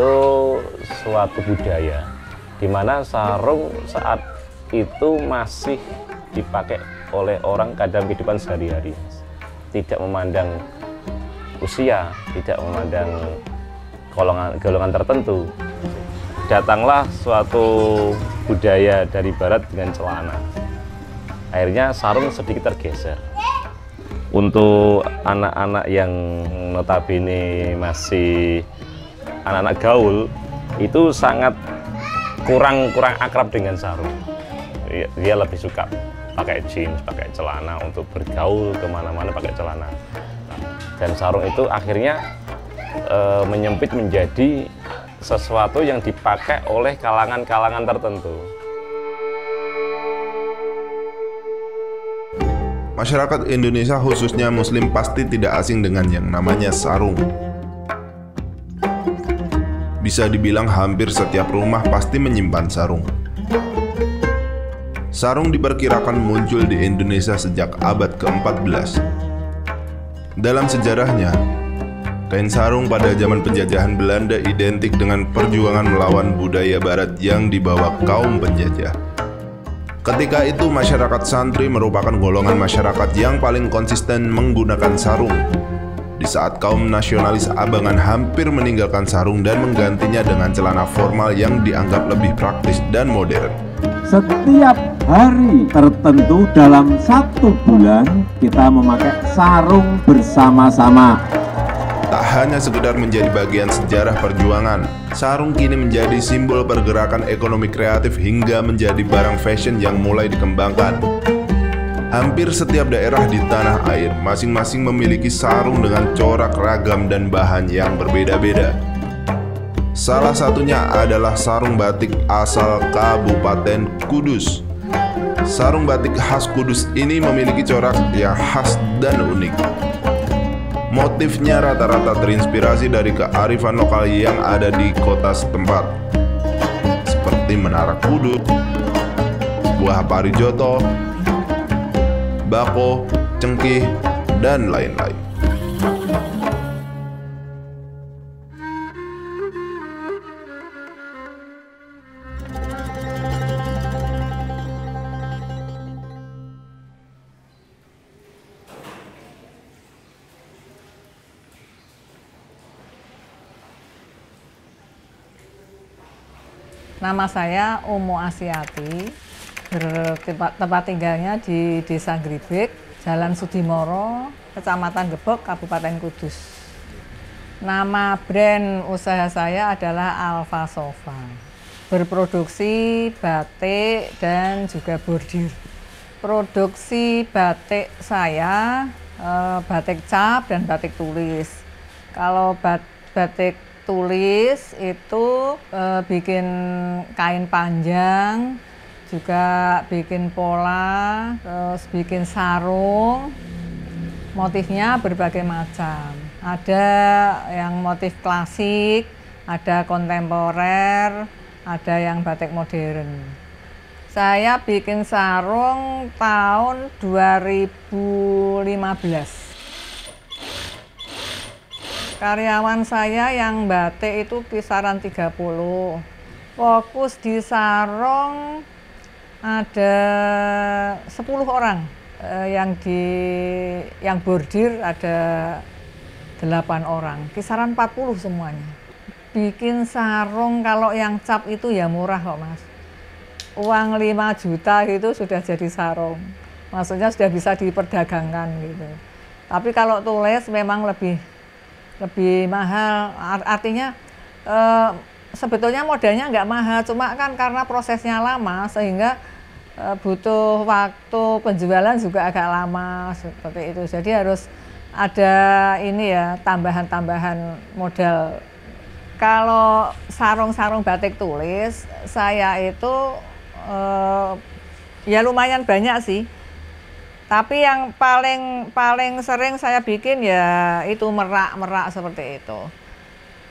itu suatu budaya di mana sarung saat itu masih dipakai oleh orang kadang kehidupan sehari-hari, tidak memandang usia, tidak memandang golongan tertentu. Datanglah suatu budaya dari barat dengan celana, akhirnya sarung sedikit tergeser. Untuk anak-anak yang notabene masih anak-anak gaul, itu sangat kurang akrab dengan sarung. Dia lebih suka pakai jeans, pakai celana untuk bergaul kemana-mana pakai celana. Dan sarung itu akhirnya menyempit menjadi sesuatu yang dipakai oleh kalangan-kalangan tertentu. Masyarakat Indonesia khususnya Muslim pasti tidak asing dengan yang namanya sarung. Bisa dibilang hampir setiap rumah pasti menyimpan sarung. Sarung diperkirakan muncul di Indonesia sejak abad ke-14. Dalam sejarahnya, kain sarung pada zaman penjajahan Belanda identik dengan perjuangan melawan budaya barat yang dibawa kaum penjajah. Ketika itu masyarakat santri merupakan golongan masyarakat yang paling konsisten menggunakan sarung. Di saat kaum nasionalis abangan hampir meninggalkan sarung dan menggantinya dengan celana formal yang dianggap lebih praktis dan modern. Setiap hari tertentu dalam 1 bulan kita memakai sarung bersama-sama. Tak hanya sekedar menjadi bagian sejarah perjuangan, sarung kini menjadi simbol pergerakan ekonomi kreatif hingga menjadi barang fashion yang mulai dikembangkan. Hampir setiap daerah di tanah air masing-masing memiliki sarung dengan corak ragam dan bahan yang berbeda-beda. Salah satunya adalah sarung batik asal Kabupaten Kudus. Sarung batik khas Kudus ini memiliki corak yang khas dan unik. Motifnya rata-rata terinspirasi dari kearifan lokal yang ada di kota setempat, seperti Menara Kudus, buah parijoto, bako, cengkih, dan lain-lain. Nama saya Umu Asyati, tempat tinggalnya di Desa Gribik, Jalan Sudimoro, Kecamatan Gebok, Kabupaten Kudus. Nama brand usaha saya adalah Alfa Sofa. Berproduksi batik dan juga bordir. Produksi batik saya, batik cap dan batik tulis. Kalau batik tulis itu bikin kain panjang, juga bikin pola, terus bikin sarung. Motifnya berbagai macam. Ada yang motif klasik, ada kontemporer, ada yang batik modern. Saya bikin sarung tahun 2015. Karyawan saya yang batik itu kisaran 30. Fokus di sarung ada 10 orang. Yang bordir ada 8 orang. Kisaran 40 semuanya. Bikin sarung kalau yang cap itu ya murah kok, Mas. Uang 5 juta itu sudah jadi sarung. Maksudnya sudah bisa diperdagangkan gitu. Tapi kalau tulis memang lebih mahal, artinya sebetulnya modalnya nggak mahal, cuma kan karena prosesnya lama sehingga butuh waktu penjualan juga agak lama seperti itu. Jadi harus ada ini ya, tambahan modal. Kalau sarung-sarung batik tulis saya itu ya lumayan banyak sih. Tapi yang paling sering saya bikin ya itu merak seperti itu.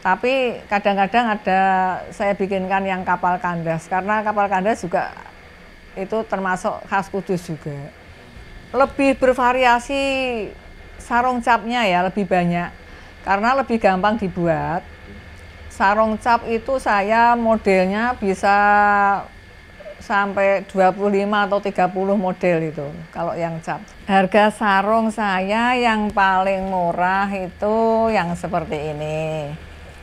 Tapi kadang-kadang ada saya bikinkan yang kapal kandas, karena kapal kandas juga itu termasuk khas Kudus juga. Lebih bervariasi sarung capnya ya, lebih banyak. Karena lebih gampang dibuat. sarung cap itu saya modelnya bisa sampai 25 atau 30 model itu kalau yang cap. Harga sarung saya yang paling murah itu yang seperti ini.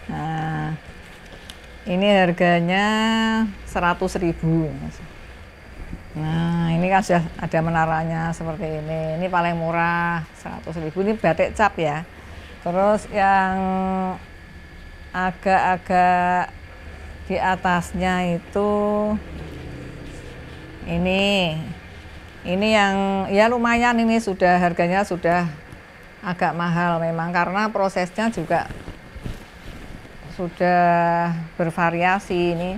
Nah, ini harganya 100.000. Nah, ini kan sudah ada menaranya seperti ini. Ini paling murah 100.000. Ini batik cap ya. Terus yang agak-agak di atasnya itu ini yang ya lumayan, ini sudah harganya sudah agak mahal memang karena prosesnya juga sudah bervariasi ini.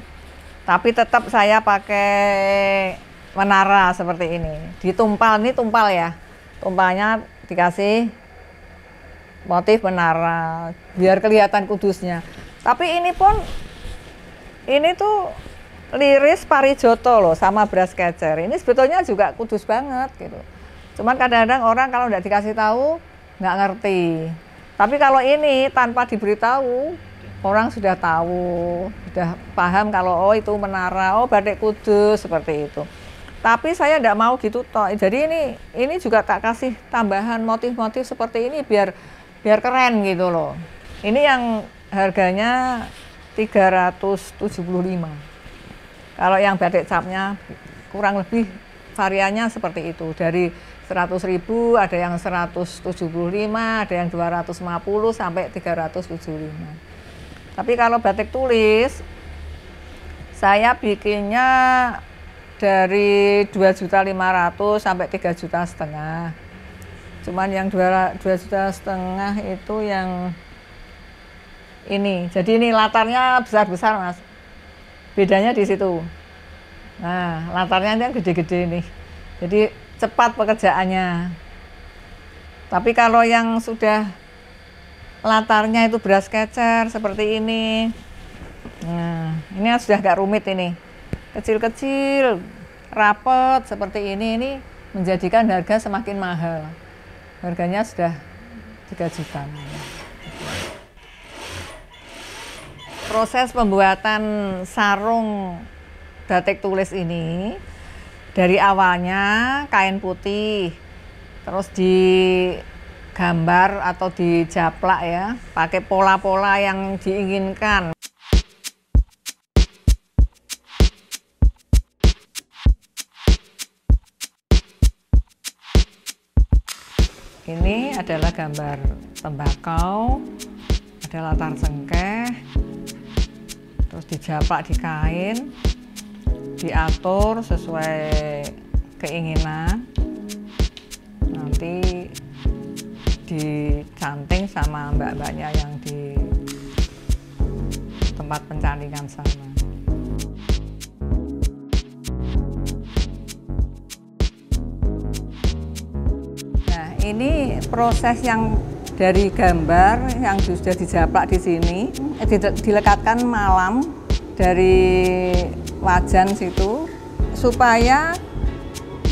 Tapi tetap saya pakai menara seperti ini. Ditumpal, ini tumpal ya. Tumpalnya dikasih motif menara biar kelihatan kudusnya. Tapi ini pun ini tuh Liris Parijoto loh sama beras kecer. Ini sebetulnya juga kudus banget gitu. Cuman kadang-kadang orang kalau nggak dikasih tahu nggak ngerti. Tapi kalau ini tanpa diberitahu orang sudah tahu, sudah paham kalau oh itu menara, oh batik kudus seperti itu. Tapi saya nggak mau gitu toh. Jadi ini juga tak kasih tambahan motif-motif seperti ini biar keren gitu loh. Ini yang harganya 375. Kalau yang batik capnya kurang lebih variannya seperti itu. Dari 100.000 ada yang 175, ada yang 250 sampai 375. Tapi kalau batik tulis saya bikinnya dari 2.500.000 sampai 3,5 juta. Cuman yang 2,5 juta itu yang ini. Jadi ini latarnya besar-besar Mas. Bedanya di situ. Nah, latarnya yang gede-gede nih. Jadi cepat pekerjaannya. Tapi kalau yang sudah latarnya itu beras kecer seperti ini. Nah, ini sudah agak rumit ini. Kecil-kecil, rapet seperti ini menjadikan harga semakin mahal. Harganya sudah 3 juta. Proses pembuatan sarung batik tulis ini dari awalnya kain putih, terus digambar atau dijaplak ya, pakai pola-pola yang diinginkan. Ini adalah gambar tembakau, ada latar cengkeh, terus dijaplak di kain, diatur sesuai keinginan, nanti dicanting sama mbak-mbaknya yang di tempat pencantingan sana. Nah, ini proses yang dari gambar yang sudah dijaplak di sini, dilekatkan malam dari wajan situ supaya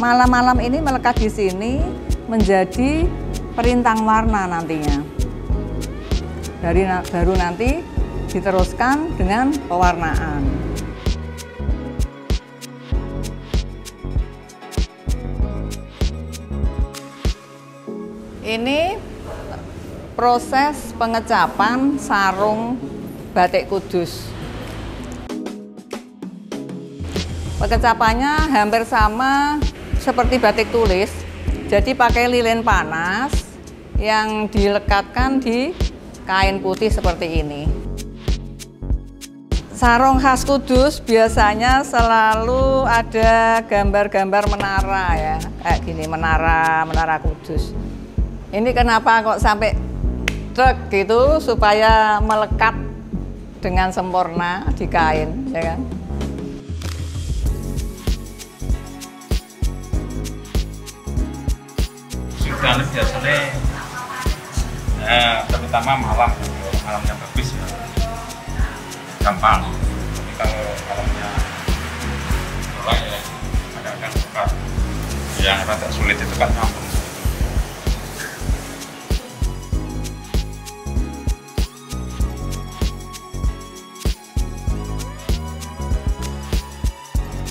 malam-malam ini melekat di sini menjadi perintang warna nantinya. Baru nanti diteruskan dengan pewarnaan. Ini proses pengecapan sarung batik kudus. Pengecapannya hampir sama seperti batik tulis, jadi pakai lilin panas yang dilekatkan di kain putih seperti ini. Sarung khas Kudus biasanya selalu ada gambar-gambar menara ya, kayak gini, menara Kudus. Ini kenapa kok sampai truk gitu, supaya melekat dengan sempurna di kain, ya kan? Sudah biasanya terutama malamnya bagus ya, gampang. Tapi kalau malamnya pulang ya kadang-kadang suka yang rada sulit itu kan nyambung.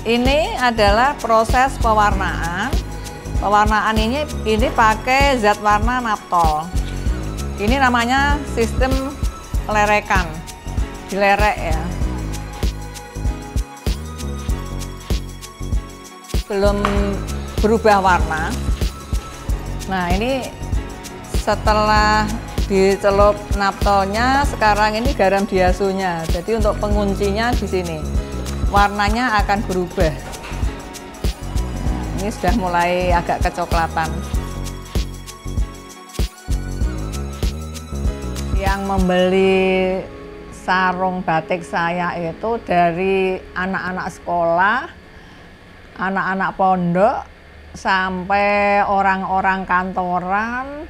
Ini adalah proses pewarnaan. Pewarnaan ini pakai zat warna naptol. Ini namanya sistem lerekan, dilerek ya. Belum berubah warna. Nah, ini setelah dicelup naptolnya, sekarang ini garam diasunya. Jadi untuk penguncinya di sini, warnanya akan berubah. Ini sudah mulai agak kecoklatan. Yang membeli sarung batik saya itu dari anak-anak sekolah, anak-anak pondok, sampai orang-orang kantoran,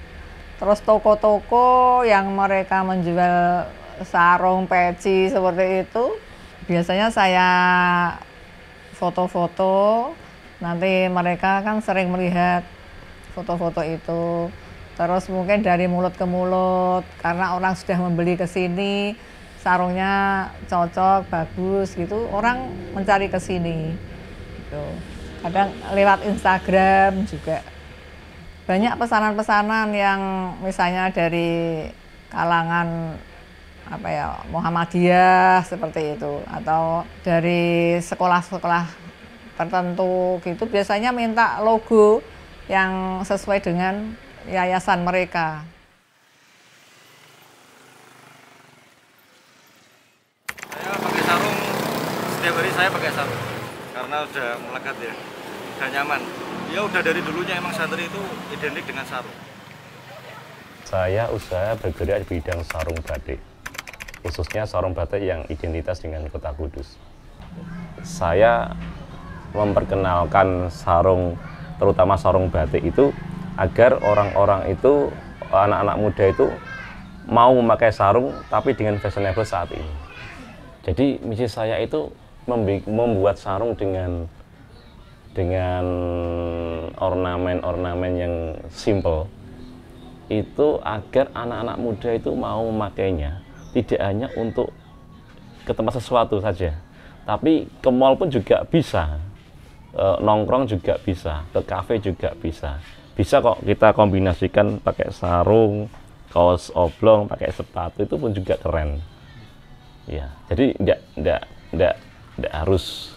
terus toko-toko yang mereka menjual sarung peci seperti itu. Biasanya saya foto-foto, nanti mereka kan sering melihat foto-foto itu. Terus mungkin dari mulut ke mulut, karena orang sudah membeli ke sini, sarungnya cocok, bagus gitu, orang mencari ke sini. Gitu. Kadang lewat Instagram juga. Banyak pesanan-pesanan yang misalnya dari kalangan Muhammadiyah seperti itu, atau dari sekolah-sekolah tertentu gitu, biasanya minta logo yang sesuai dengan yayasan mereka. Saya pakai sarung, setiap hari saya pakai sarung karena udah melekat ya, udah nyaman. Ya udah dari dulunya emang santri itu identik dengan sarung. Saya usaha bergerak di bidang sarung batik, khususnya sarung batik yang identitas dengan Kota Kudus. Saya memperkenalkan sarung, terutama sarung batik itu, agar orang-orang itu, anak-anak muda itu mau memakai sarung tapi dengan fashionable saat ini. Jadi misi saya itu membuat sarung dengan ornamen-ornamen yang simple, itu agar anak-anak muda itu mau memakainya, tidak hanya untuk ke tempat sesuatu saja, tapi ke mall pun juga bisa, nongkrong juga bisa, ke kafe juga bisa. Bisa kok kita kombinasikan pakai sarung, kaos oblong, pakai sepatu, itu pun juga keren. Ya, jadi enggak harus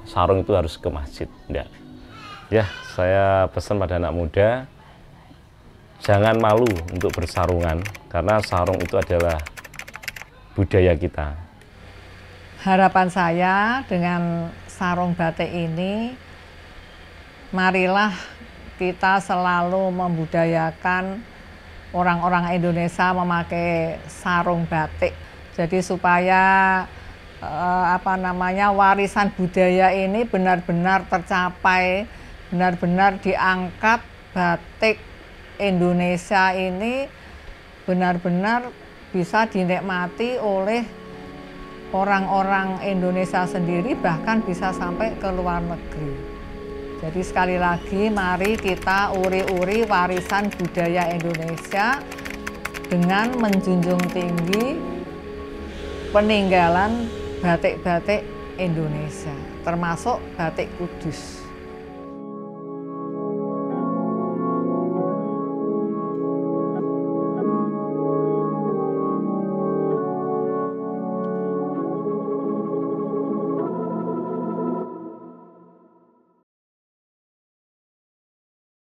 sarung itu harus ke masjid, enggak. Ya, saya pesan pada anak muda, jangan malu untuk bersarungan, karena sarung itu adalah budaya kita. Harapan saya dengan sarung batik ini, marilah kita selalu membudayakan orang-orang Indonesia memakai sarung batik. Jadi supaya warisan budaya ini benar-benar tercapai, benar-benar diangkat, batik Indonesia ini benar-benar bisa dinikmati oleh orang-orang Indonesia sendiri, bahkan bisa sampai ke luar negeri. Jadi sekali lagi, mari kita uri-uri warisan budaya Indonesia dengan menjunjung tinggi peninggalan batik-batik Indonesia, termasuk batik Kudus.